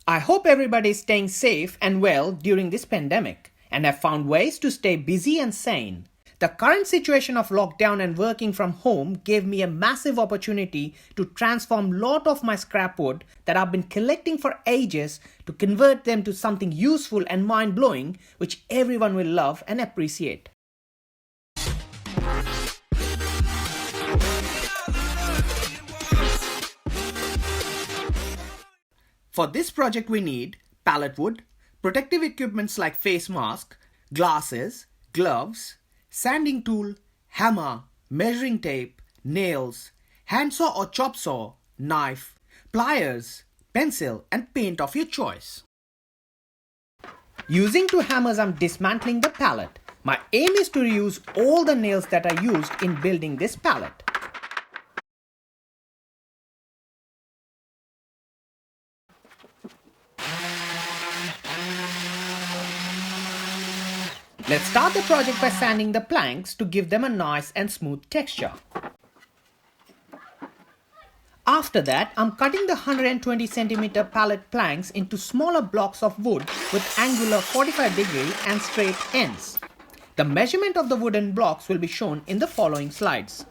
I hope everybody is staying safe and well during this pandemic and have found ways to stay busy and sane. The current situation of lockdown and working from home gave me a massive opportunity to transform a lot of my scrap wood that I've been collecting for ages to convert them to something useful and mind-blowing which everyone will love and appreciate. For this project we need pallet wood, protective equipments like face mask, glasses, gloves, sanding tool, hammer, measuring tape, nails, handsaw or chop saw, knife, pliers, pencil and paint of your choice. Using two hammers, I'm dismantling the pallet. My aim is to reuse all the nails that I used in building this pallet. Let's start the project by sanding the planks to give them a nice and smooth texture. After that, I'm cutting the 120 cm pallet planks into smaller blocks of wood with angular 45-degree and straight ends. The measurement of the wooden blocks will be shown in the following slides.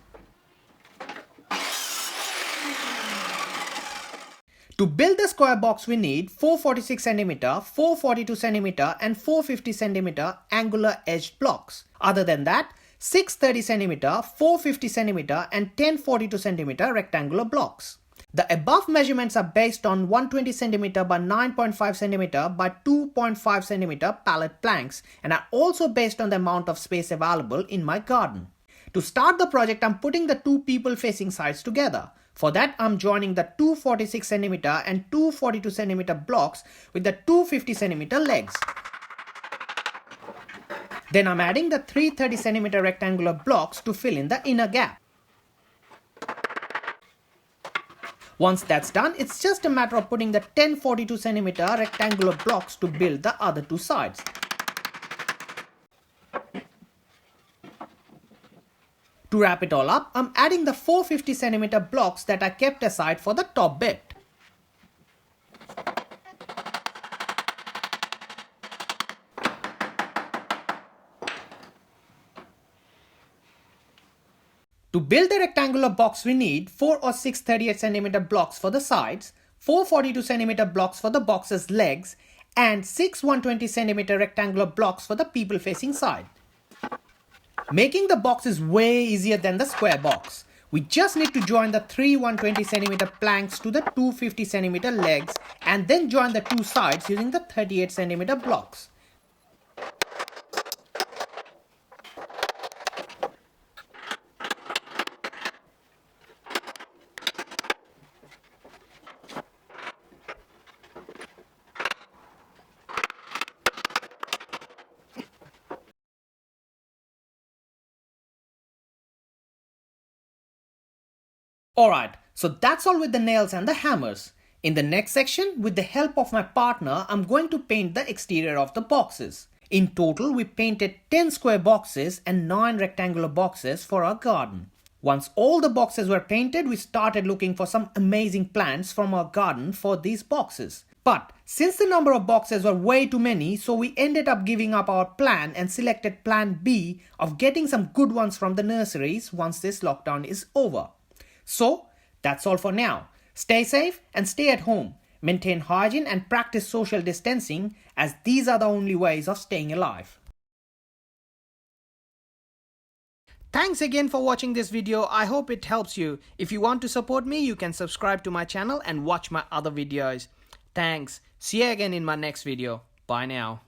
To build the square box we need 446 cm, 442 cm and 450 cm angular edged blocks. Other than that, 630 cm, 450 cm and 1042 cm rectangular blocks. The above measurements are based on 120 cm by 9.5 cm by 2.5 cm pallet planks and are also based on the amount of space available in my garden. To start the project, I'm putting the two people facing sides together. For that, I'm joining the 246 cm and 242 cm blocks with the 250 cm legs. Then I'm adding the 330 cm rectangular blocks to fill in the inner gap. Once that's done, it's just a matter of putting the 1042 cm rectangular blocks to build the other two sides. To wrap it all up, I'm adding the 450 cm blocks that I kept aside for the top bit. To build the rectangular box we need 4 or 6 38 cm blocks for the sides, 4 42 cm blocks for the box's legs and 6 120 cm rectangular blocks for the people facing side. Making the box is way easier than the square box. We just need to join the 3 120 cm planks to the 250 cm legs and then join the two sides using the 38 cm blocks. Alright, so that's all with the nails and the hammers. In the next section, with the help of my partner, I'm going to paint the exterior of the boxes. In total, we painted 10 square boxes and 9 rectangular boxes for our garden. Once all the boxes were painted, we started looking for some amazing plants from our garden for these boxes. But since the number of boxes were way too many, so we ended up giving up our plan and selected plan B of getting some good ones from the nurseries once this lockdown is over. So, that's all for now. Stay safe and stay at home. Maintain hygiene and practice social distancing as these are the only ways of staying alive. Thanks again for watching this video. I hope it helps you. If you want to support me, you can subscribe to my channel and watch my other videos. Thanks. See you again in my next video. Bye now.